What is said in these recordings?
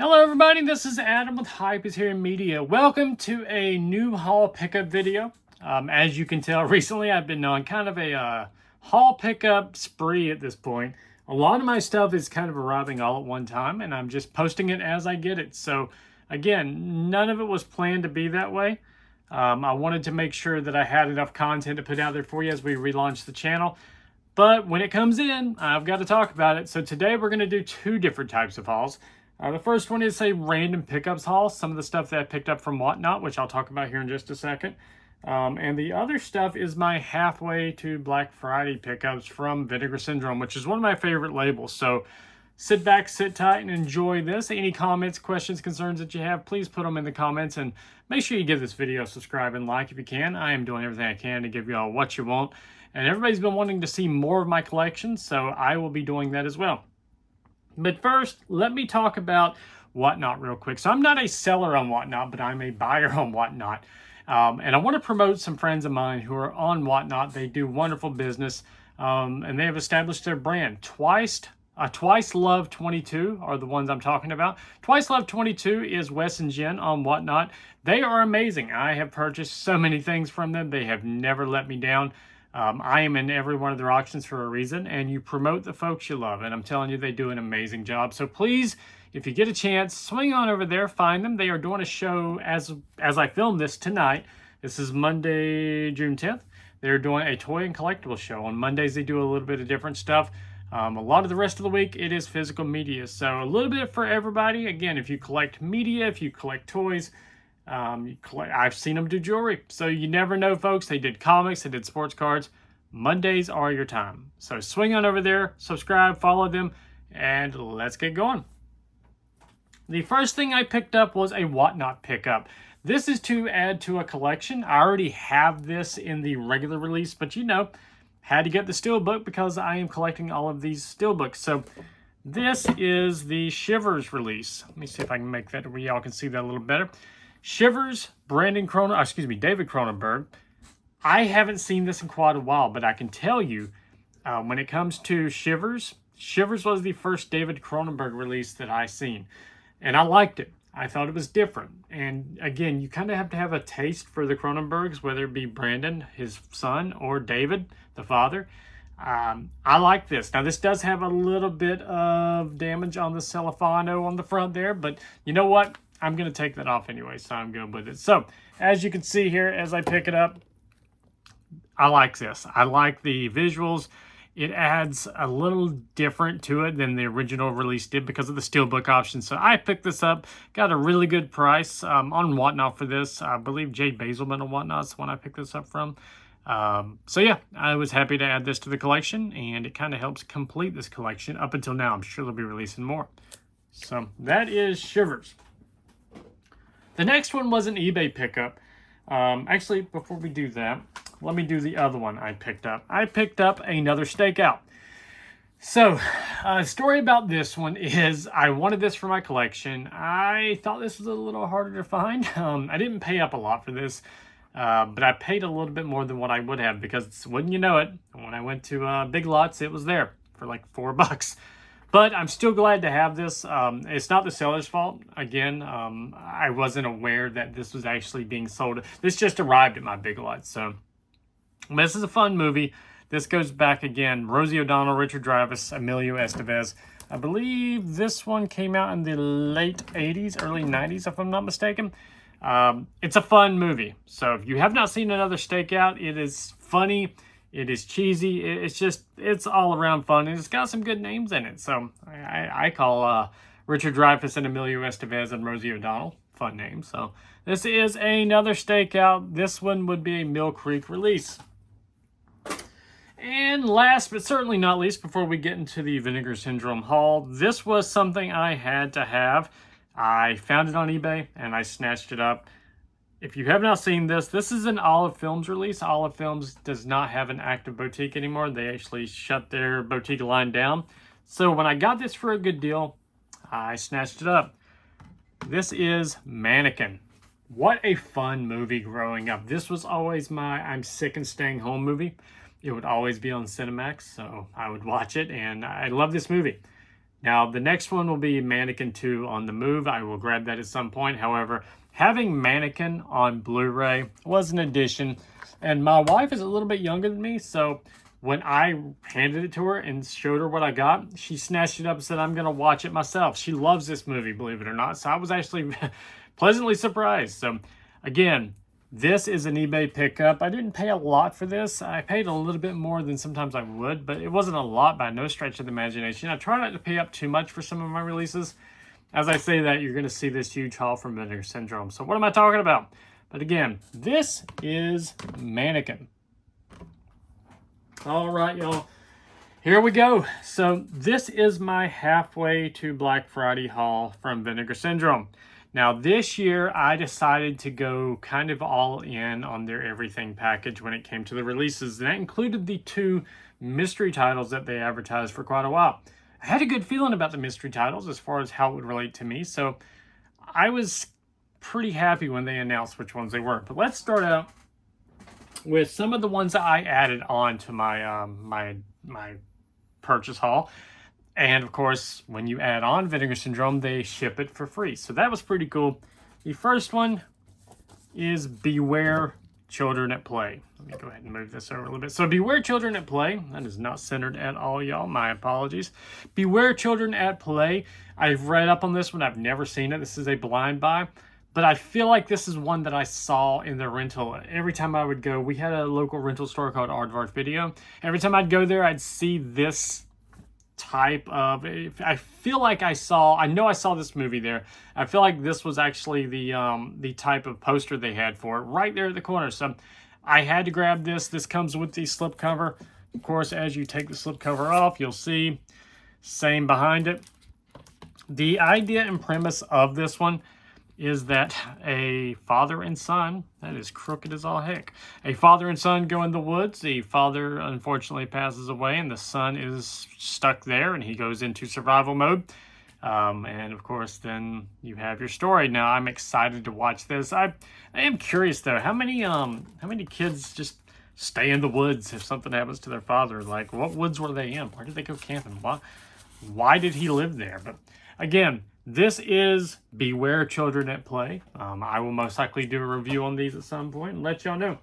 Hello everybody, this is Adam with Hype is Here Media. Welcome to a new haul pickup video. As you can tell, recently I've been on kind of a haul pickup spree at this point. A lot of my stuff is kind of arriving all at one time and I'm just posting it as I get it. So again, none of it was planned to be that way. I wanted to make sure that I had enough content to put out there for you as we relaunch the channel. But when it comes in, I've got to talk about it. So today we're going to do two different types of hauls. The first one is a random pickups haul, some of the stuff that I picked up from Whatnot, which I'll talk about here in just a second. And the other stuff is my halfway to Black Friday pickups from Vinegar Syndrome, which is one of my favorite labels. So sit back, sit tight, and enjoy this. Any comments, questions, concerns that you have, please put them in the comments. And make sure you give this video a subscribe and like if you can. I am doing everything I can to give you all what you want. And everybody's been wanting to see more of my collection, so I will be doing that as well. But first, let me talk about Whatnot real quick. So I'm not a seller on Whatnot, but I'm a buyer on Whatnot. And I want to promote some friends of mine who are on Whatnot. They do wonderful business, and they have established their brand. Twice Love 22 are the ones I'm talking about. Twice Love 22 is Wes and Jen on Whatnot. They are amazing. I have purchased so many things from them. They have never let me down. I am in every one of their auctions for a reason, and you promote the folks you love, and I'm telling you, they do an amazing job. So please, if you get a chance, swing on over there, find them. They are doing a show as I film this tonight. This is Monday, June 10th. They're doing a toy and collectible show. On Mondays, they do a little bit of different stuff. A lot of the rest of the week, it is physical media. So a little bit for everybody. Again, if you collect media, if you collect toys, I've seen them do jewelry. So you never know, folks. They did comics, they did sports cards. Mondays are your time. So swing on over there, subscribe, follow them, and let's get going. The first thing I picked up was a Whatnot pickup. This is to add to a collection. I already have this in the regular release, but you know, had to get the steelbook because I am collecting all of these steelbooks. So this is the Shivers release. Let me see if I can make that where y'all can see that a little better. Shivers, David Cronenberg. I haven't seen this in quite a while, but I can tell you, when it comes to Shivers was the first David Cronenberg release that I seen. And I liked it. I thought it was different. And again, you kind of have to have a taste for the Cronenbergs, whether it be Brandon, his son, or David, the father. I like this. Now, this does have a little bit of damage on the cellophano on the front there, but you know what? I'm going to take that off anyway, so I'm good with it. So, as you can see here, as I pick it up, I like this. I like the visuals. It adds a little different to it than the original release did because of the steelbook option. So, I picked this up, got a really good price on Whatnot for this. I believe Jay Basilman on Whatnot is the one I picked this up from. So, yeah, I was happy to add this to the collection, and it kind of helps complete this collection. Up until now, I'm sure they'll be releasing more. So, that is Shivers. The next one was an eBay pickup. Actually, before we do that, let me do the other one I picked up. I picked up another stakeout. So, story about this one is I wanted this for my collection. I thought this was a little harder to find. I didn't pay up a lot for this, but I paid a little bit more than what I would have because, wouldn't you know it, when I went to Big Lots, it was there for like $4. But I'm still glad to have this. It's not the seller's fault. Again, I wasn't aware that this was actually being sold. This just arrived at my Big Lots. So this is a fun movie. This goes back again. Rosie O'Donnell, Richard Dreyfuss, Emilio Estevez. I believe this one came out in the late 80s, early 90s, if I'm not mistaken. It's a fun movie. So if you have not seen another stakeout, it is funny. It is cheesy. It's all around fun, and it's got some good names in it. So I call Richard Dreyfuss and Emilio Estevez and Rosie O'Donnell fun names. So this is another stakeout. This one would be a Mill Creek release. And last but certainly not least, before we get into the Vinegar Syndrome haul, this was something I had to have. I found it on eBay and I snatched it up. If you have not seen this, this is an Olive Films release. Olive Films does not have an active boutique anymore. They actually shut their boutique line down. So when I got this for a good deal, I snatched it up. This is Mannequin. What a fun movie growing up. This was always my I'm sick and staying home movie. It would always be on Cinemax, so I would watch it, and I love this movie. Now, the next one will be Mannequin 2 on the Move. I will grab that at some point. However, having Mannequin on Blu-ray was an addition. And my wife is a little bit younger than me, so when I handed it to her and showed her what I got, she snatched it up and said, I'm going to watch it myself. She loves this movie, believe it or not. So I was actually pleasantly surprised. So again, this is an eBay pickup. I didn't pay a lot for this. I paid a little bit more than sometimes I would, but it wasn't a lot by no stretch of the imagination. I try not to pay up too much for some of my releases. As I say that, you're going to see this huge haul from Vinegar Syndrome. So what am I talking about? But again, this is Mannequin. All right, y'all. Here we go. So this is my halfway to Black Friday haul from Vinegar Syndrome. Now this year I decided to go kind of all in on their everything package when it came to the releases. And that included the 2 mystery titles that they advertised for quite a while. I had a good feeling about the mystery titles as far as how it would relate to me. So I was pretty happy when they announced which ones they were. But let's start out with some of the ones that I added on to my my purchase haul. And of course, when you add on Vinegar Syndrome, they ship it for free. So that was pretty cool. The first one is Beware Children at Play. Let me go ahead and move this over a little bit. So Beware Children at Play. That is not centered at all, y'all. My apologies. Beware Children at Play. I've read up on this one. I've never seen it. This is a blind buy. But I feel like this is one that I saw in the rental. Every time I would go, we had a local rental store called Aardvark Video. Every time I'd go there, I'd see this type of, I feel like I know I saw this movie there. I feel like this was actually the type of poster they had for it right there at the corner. So I had to grab this. This comes with the slipcover. Of course, as you take the slipcover off, you'll see same behind it. The idea and premise of this one is that a father and son, that is crooked as all heck, a father and son go in the woods. The father unfortunately passes away and the son is stuck there and he goes into survival mode. And of course, then you have your story. Now, I'm excited to watch this. I am curious though, how many kids just stay in the woods if something happens to their father? Like, what woods were they in? Where did they go camping? Why did he live there? But again, this is Beware Children at Play. I will most likely do a review on these at some point and let y'all know.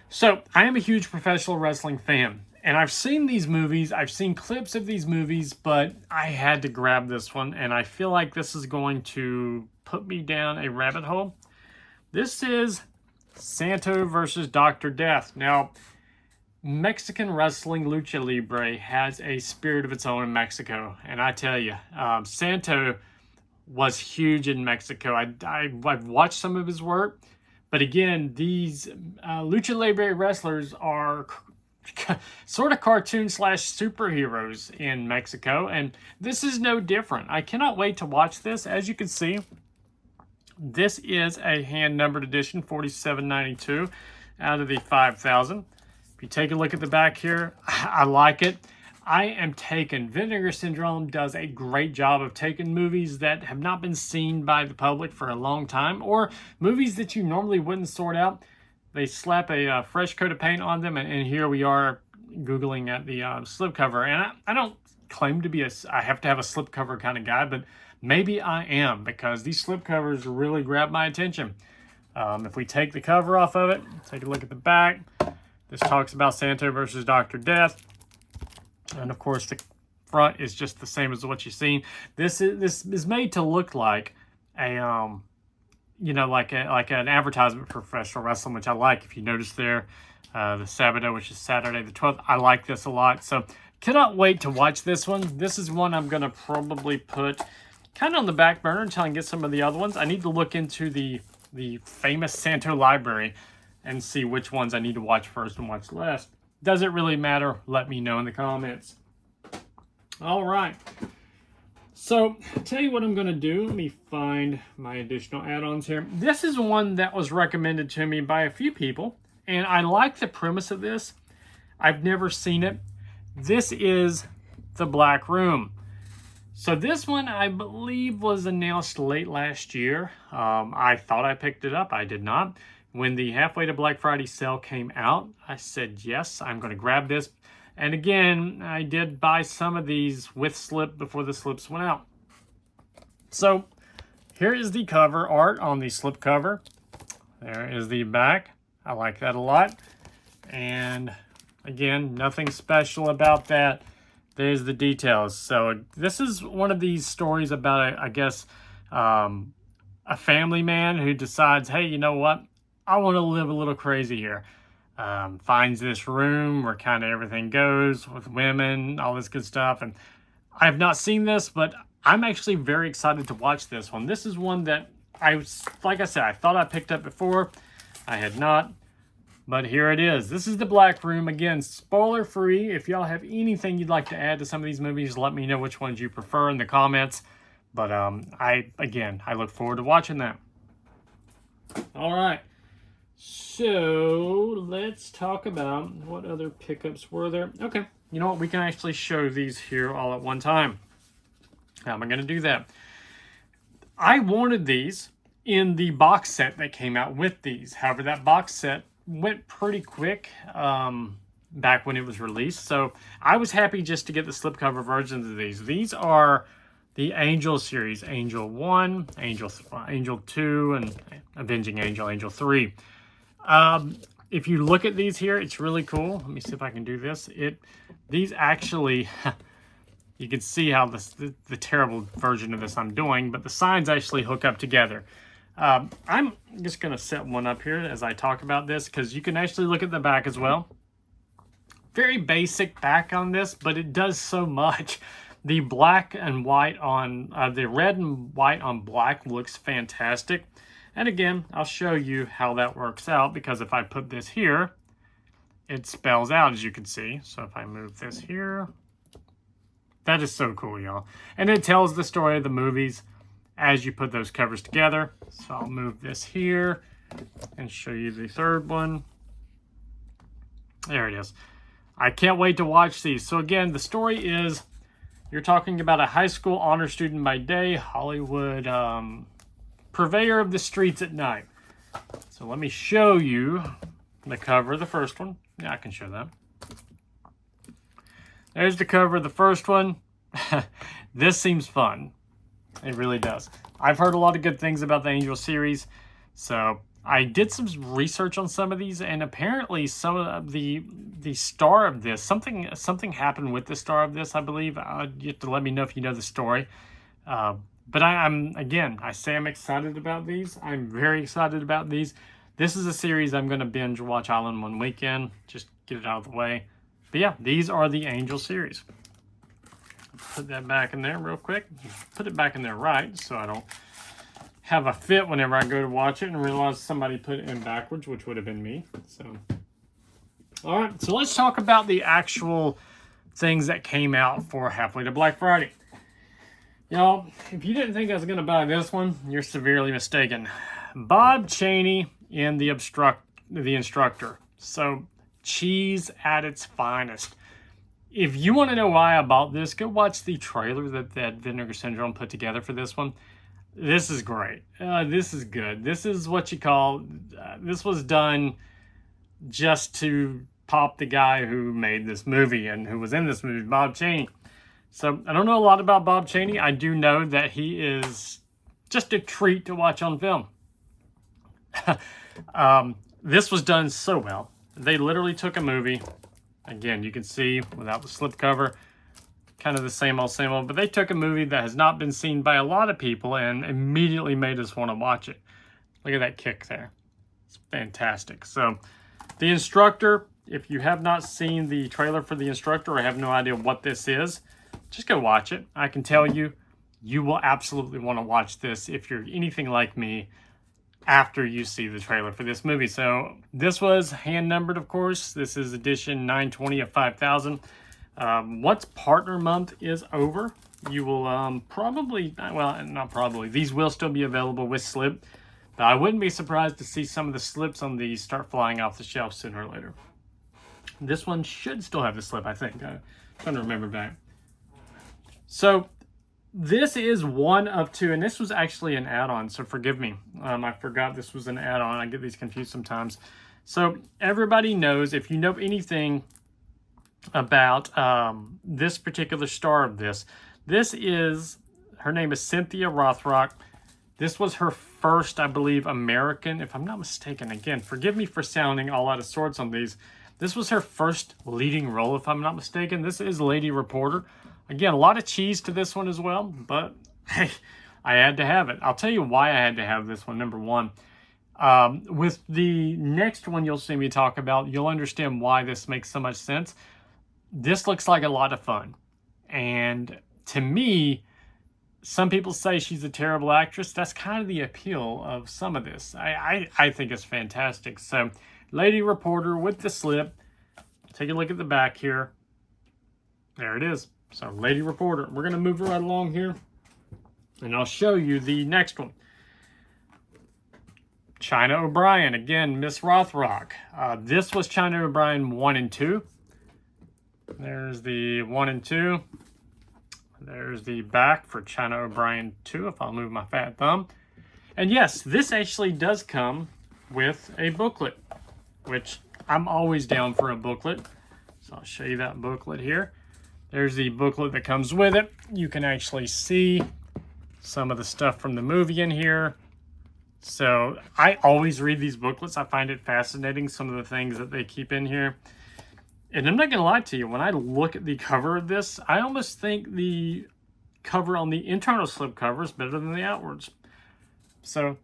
So, I am a huge professional wrestling fan. And I've seen these movies. I've seen clips of these movies. But I had to grab this one. And I feel like this is going to put me down a rabbit hole. This is Santo versus Dr. Death. Now, Mexican wrestling, lucha libre, has a spirit of its own in Mexico. And I tell you, Santo was huge in Mexico. I've watched some of his work. But again, these lucha libre wrestlers are sort of cartoon / superheroes in Mexico. And this is no different. I cannot wait to watch this. As you can see, this is a hand-numbered edition, $47.92 out of the 5,000. You take a look at the back here. I like it. I am taken. Vinegar Syndrome does a great job of taking movies that have not been seen by the public for a long time, or movies that you normally wouldn't sort out. They slap a fresh coat of paint on them, and here we are Googling at the slipcover. And I don't claim to be I have to have a slipcover kind of guy, but maybe I am, because these slipcovers really grab my attention. If we take the cover off of it, take a look at the back. This talks about Santo versus Dr. Death. And of course, the front is just the same as what you've seen. This is made to look like a like an advertisement for professional wrestling, which I like. If you notice there, the Sabado, which is Saturday the 12th, I like this a lot. So cannot wait to watch this one. This is one I'm gonna probably put kind of on the back burner until I can get some of the other ones. I need to look into the famous Santo library and see which ones I need to watch first and watch last. Does it really matter? Let me know in the comments. All right. So, I'll tell you what I'm going to do. Let me find my additional add-ons here. This is one that was recommended to me by a few people, and I like the premise of this. I've never seen it. This is The Black Room. So this one, I believe, was announced late last year. I thought I picked it up. I did not. When the Halfway to Black Friday sale came out, I said, yes, I'm going to grab this. And again, I did buy some of these with slip before the slips went out. So here is the cover art on the slip cover. There is the back. I like that a lot. And again, nothing special about that. There's the details. So this is one of these stories about, I guess, a family man who decides, hey, you know what? I want to live a little crazy here. Finds this room where kind of everything goes with women, all this good stuff. And I have not seen this, but I'm actually very excited to watch this one. This is one that like I said, I thought I picked up before. I had not, but here it is. This is The Black Room. Again, spoiler free. If y'all have anything you'd like to add to some of these movies, let me know which ones you prefer in the comments. But I look forward to watching that. All right. So let's talk about what other pickups were there. Okay, you know what? We can actually show these here all at one time. How am I going to do that? I wanted these in the box set that came out with these. However, that box set went pretty quick back when it was released. So I was happy just to get the slipcover versions of these. These are the Angel series, Angel 1, Angel 2, and Avenging Angel, Angel 3. If you look at these here, it's really cool. Let me see if I can do this. These actually, you can see how the terrible version of this I'm doing, but the signs actually hook up together. I'm just going to set one up here as I talk about this, because you can actually look at the back as well. Very basic back on this, but it does so much. The black and white on, the red and white on black looks fantastic. And again, I'll show you how that works out, because if I put this here, it spells out, as you can see. So if I move this here, that is so cool, y'all. And it tells the story of the movies as you put those covers together. So I'll move this here and show you the third one. There it is. I can't wait to watch these. So again, the story is, you're talking about a high school honor student by day, Hollywood purveyor of the streets at night. So let me show you the cover of the first one. Yeah, I can show that. There's the cover of the first one. This seems fun. It really does. I've heard a lot of good things about the Angel series, so I did some research on some of these, and apparently some of the star of this, something happened with the star of this, I believe. You have to let me know if you know the story. But I'm excited about these. I'm very excited about these. This is a series I'm going to binge watch all in one weekend. Just get it out of the way. But yeah, these are the Angel series. Put that back in there real quick. Put it back in there right, so I don't have a fit whenever I go to watch it and realize somebody put it in backwards, which would have been me. So, all right, so let's talk about the actual things that came out for halfway to Black Friday. Y'all, if you didn't think I was going to buy this one, you're severely mistaken. Bob Chaney in The Instructor. So, cheese at its finest. If you want to know why I bought this, go watch the trailer that Vinegar Syndrome put together for this one. This is great. This is good. This is what you call, this was done just to pop the guy who made this movie and who was in this movie, Bob Chaney. So I don't know a lot about Bob Chaney. I do know that he is just a treat to watch on film. This was done so well. They literally took a movie. Again, you can see without the slipcover, kind of the same old, but they took a movie that has not been seen by a lot of people and immediately made us want to watch it. Look at that kick there. It's fantastic. So, The Instructor, if you have not seen the trailer for The Instructor or have no idea what this is, just go watch it. I can tell you, you will absolutely want to watch this if you're anything like me after you see the trailer for this movie. So this was hand numbered, of course. This is edition 920 of 5,000. Once partner month is over, you will probably, well, not probably, these will still be available with slip, but I wouldn't be surprised to see some of the slips on these start flying off the shelf sooner or later. This one should still have the slip, I think. I'm trying to remember back. So this is one of two, and this was actually an add-on, so forgive me. I forgot this was an add-on. I get these confused sometimes. So everybody knows, if you know anything about this particular star of this. Her name is Cynthia Rothrock. This was her first, I believe, American, if I'm not mistaken. Again, forgive me for sounding all out of sorts on these. This was her first leading role, if I'm not mistaken. This is Lady Reporter. Again, a lot of cheese to this one as well, but hey, I had to have it. I'll tell you why I had to have this one, number one. With the next one you'll see me talk about, you'll understand why this makes so much sense. This looks like a lot of fun. And to me, some people say she's a terrible actress. That's kind of the appeal of some of this. I think it's fantastic. So, Lady Reporter with the slip. Take a look at the back here. There it is. So, Lady Reporter. We're going to move right along here. And I'll show you the next one. China O'Brien. Again, Miss Rothrock. This was China O'Brien 1 and 2. There's the 1 and 2. There's the back for China O'Brien 2, if I'll move my fat thumb. And yes, this actually does come with a booklet, which I'm always down for a booklet. So I'll show you that booklet here. There's the booklet that comes with it. You can actually see some of the stuff from the movie in here. So I always read these booklets. I find it fascinating, some of the things that they keep in here. And I'm not going to lie to you, when I look at the cover of this, I almost think the cover on the internal slipcover is better than the outwards. So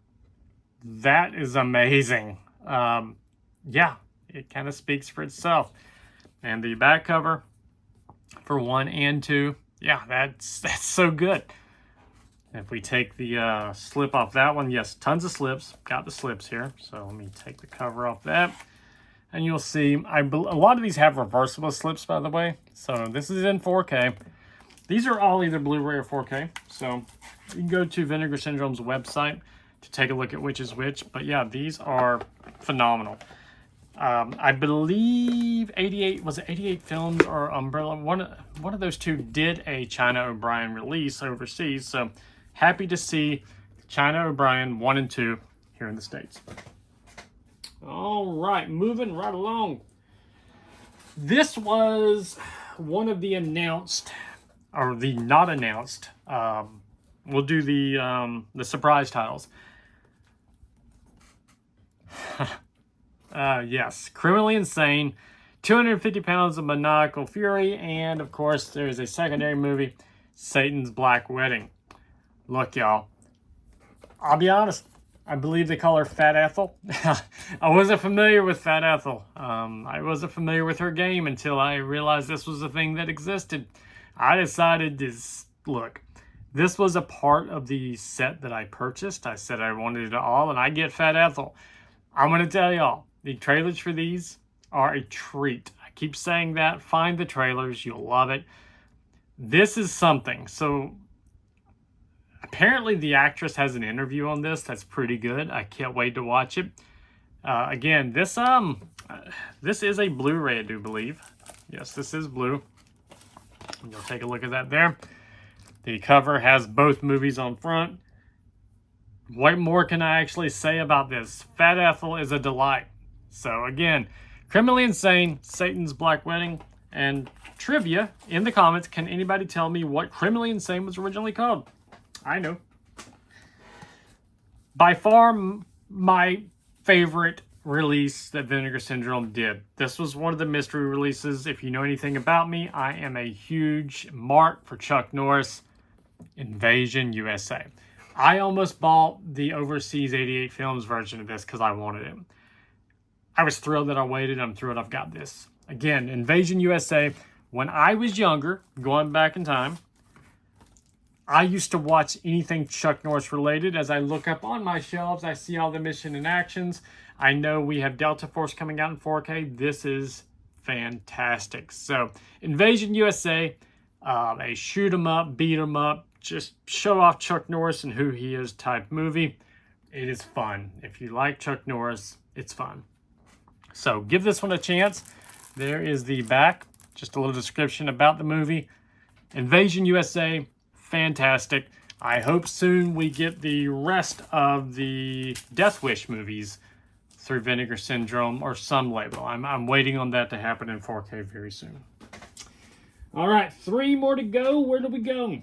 that is amazing. Yeah, it kind of speaks for itself. And the back cover for 1 and 2, yeah, that's so good. If we take the slip off that one, yes, tons of slips. Got the slips here. So let me take the cover off that. And you'll see, a lot of these have reversible slips, by the way. So this is in 4K. These are all either Blu-ray or 4K. So you can go to Vinegar Syndrome's website to take a look at which is which. But yeah, these are phenomenal. I believe 88 Films or Umbrella, one of those two did a China O'Brien release overseas. So happy to see China O'Brien 1 and 2 here in the States. All right, moving right along. This was one of the announced, or the not announced. We'll do the surprise titles. Yes, Criminally Insane, 250 Pounds of Maniacal Fury, and of course there's a secondary movie, Satan's Black Wedding. Look, y'all, I'll be honest. I believe they call her Fat Ethel. I wasn't familiar with Fat Ethel. I wasn't familiar with her game until I realized this was a thing that existed. I decided to look. This was a part of the set that I purchased. I said I wanted it all, and I get Fat Ethel. I'm going to tell y'all, the trailers for these are a treat. I keep saying that. Find the trailers. You'll love it. This is something. So apparently the actress has an interview on this that's pretty good. I can't wait to watch it. Again, this is a Blu-ray, I do believe. Yes, this is blue. You'll take a look at that there. The cover has both movies on front. What more can I actually say about this? Fat Ethel is a delight. So again, Criminally Insane, Satan's Black Wedding, and trivia in the comments. Can anybody tell me what Criminally Insane was originally called? I know. By far, my favorite release that Vinegar Syndrome did. This was one of the mystery releases. If you know anything about me, I am a huge mark for Chuck Norris, Invasion USA. I almost bought the overseas 88 Films version of this because I wanted it. I was thrilled that I waited. I'm thrilled I've got this. Again, Invasion USA. When I was younger, going back in time, I used to watch anything Chuck Norris related. As I look up on my shelves, I see all the mission and actions. I know we have Delta Force coming out in 4K. This is fantastic. So, Invasion USA, a shoot 'em up, beat 'em up, just show off Chuck Norris and who he is type movie. It is fun. If you like Chuck Norris, it's fun. So, give this one a chance. There is the back. Just a little description about the movie. Invasion USA. Fantastic. I hope soon we get the rest of the Death Wish movies through Vinegar Syndrome or some label. I'm waiting on that to happen in 4K very soon. All right, 3 more to go. Where do we go?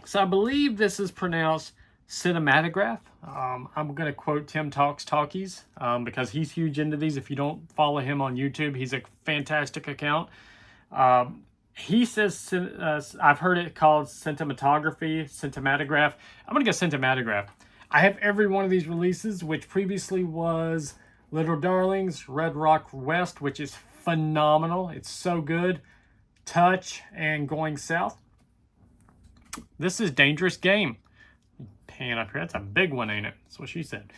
So I believe this is pronounced cinematograph. I'm going to quote Tim Talks Talkies because he's huge into these. If you don't follow him on YouTube, he's a fantastic account. He says, I've heard it called cinematography, cinematograph. I'm going to go cinematograph. I have every one of these releases, which previously was Little Darlings, Red Rock West, which is phenomenal. It's so good. Touch and Going South. This is Dangerous Game. Pan up here. That's a big one, ain't it? That's what she said.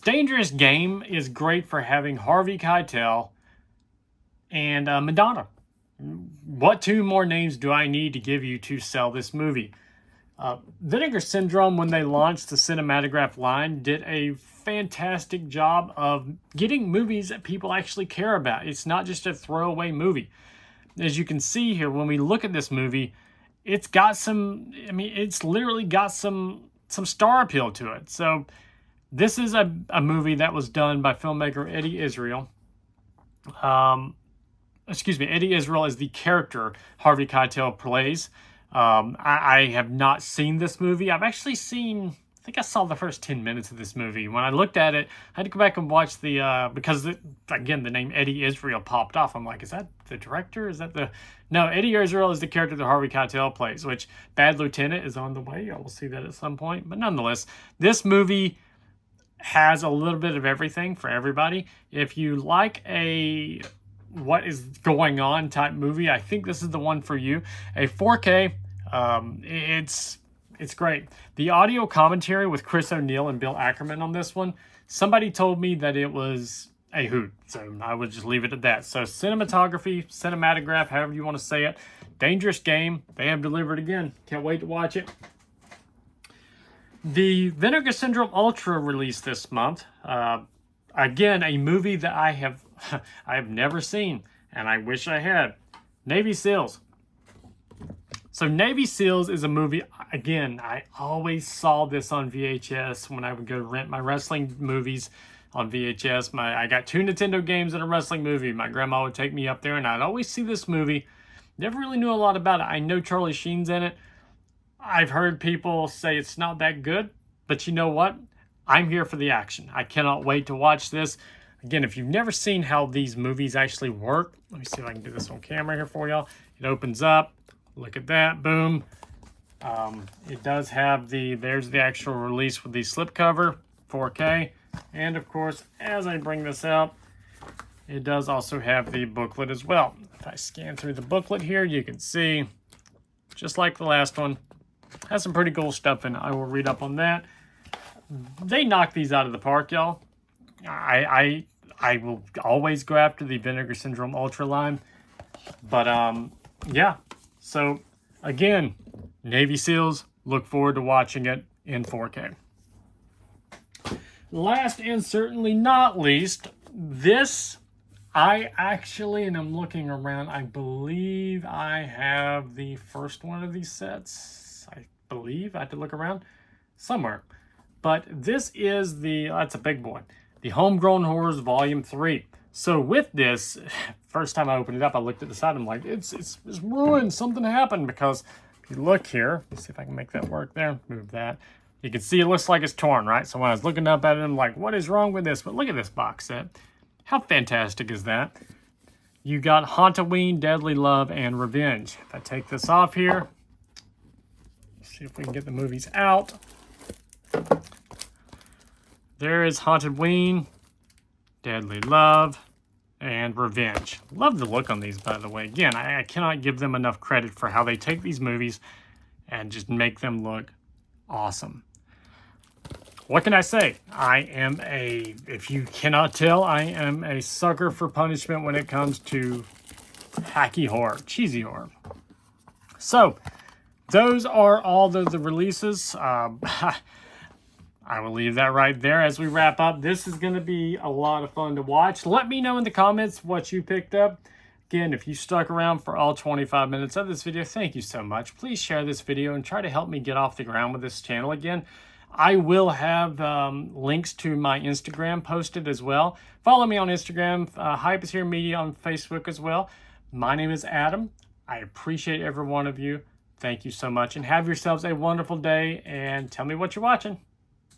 Dangerous Game is great for having Harvey Keitel and Madonna. What 2 more names do I need to give you to sell this movie? Vinegar Syndrome, when they launched the cinematograph line, did a fantastic job of getting movies that people actually care about. It's not just a throwaway movie. As you can see here, when we look at this movie, it's got some, it's literally got some star appeal to it. So this is a movie that was done by filmmaker Eddie Israel. Eddie Israel is the character Harvey Keitel plays. I have not seen this movie. I've actually seen, I think I saw the first 10 minutes of this movie. When I looked at it, I had to go back and watch because again, the name Eddie Israel popped off. I'm like, is that the director? Is that the... No, Eddie Israel is the character that Harvey Keitel plays, which Bad Lieutenant is on the way. I will see that at some point. But nonetheless, this movie has a little bit of everything for everybody. If you like a what is going on type movie, I think this is the one for you. A 4K, it's great. The audio commentary with Chris O'Neill and Bill Ackerman on this one, somebody told me that it was a hoot, so I would just leave it at that. So cinematography, cinematograph, however you want to say it. Dangerous Game, they have delivered again. Can't wait to watch it. The Vinegar Syndrome Ultra released this month. Again, a movie that I have never seen, and I wish I had. Navy SEALs. So Navy SEALs is a movie, again, I always saw this on VHS when I would go rent my wrestling movies on VHS. I got 2 Nintendo games and a wrestling movie. My grandma would take me up there, and I'd always see this movie. Never really knew a lot about it. I know Charlie Sheen's in it. I've heard people say it's not that good, but you know what? I'm here for the action. I cannot wait to watch this. Again, if you've never seen how these movies actually work, let me see if I can do this on camera here for y'all. It opens up. Look at that. Boom. It does have there's the actual release with the slipcover, 4K. And of course, as I bring this out, it does also have the booklet as well. If I scan through the booklet here, you can see, just like the last one, has some pretty cool stuff in it. I will read up on that. They knock these out of the park, y'all. I will always go after the Vinegar Syndrome Ultra line. But yeah. So again, Navy SEALs, look forward to watching it in 4K. Last and certainly not least, this I actually, and I'm looking around, I believe I have the first one of these sets. I believe I have to look around somewhere. But this is that's a big boy. The Homegrown Horrors Volume 3. So with this, first time I opened it up, I looked at the side, I'm like, it's ruined, something happened, because if you look here, let's see if I can make that work there, move that. You can see it looks like it's torn, right? So when I was looking up at it, I'm like, what is wrong with this? But look at this box set. How fantastic is that? You got Hauntoween, Deadly Love, and Revenge. If I take this off here, see if we can get the movies out. There is Hauntoween, Deadly Love, and Revenge. Love the look on these, by the way. Again, I cannot give them enough credit for how they take these movies and just make them look awesome. What can I say? If you cannot tell, I am a sucker for punishment when it comes to hacky horror, cheesy horror. So, those are all the releases. I will leave that right there as we wrap up. This is going to be a lot of fun to watch. Let me know in the comments what you picked up. Again, if you stuck around for all 25 minutes of this video, thank you so much. Please share this video and try to help me get off the ground with this channel again. I will have links to my Instagram posted as well. Follow me on Instagram, Hype is Here Media on Facebook as well. My name is Adam. I appreciate every one of you. Thank you so much, and have yourselves a wonderful day, and tell me what you're watching.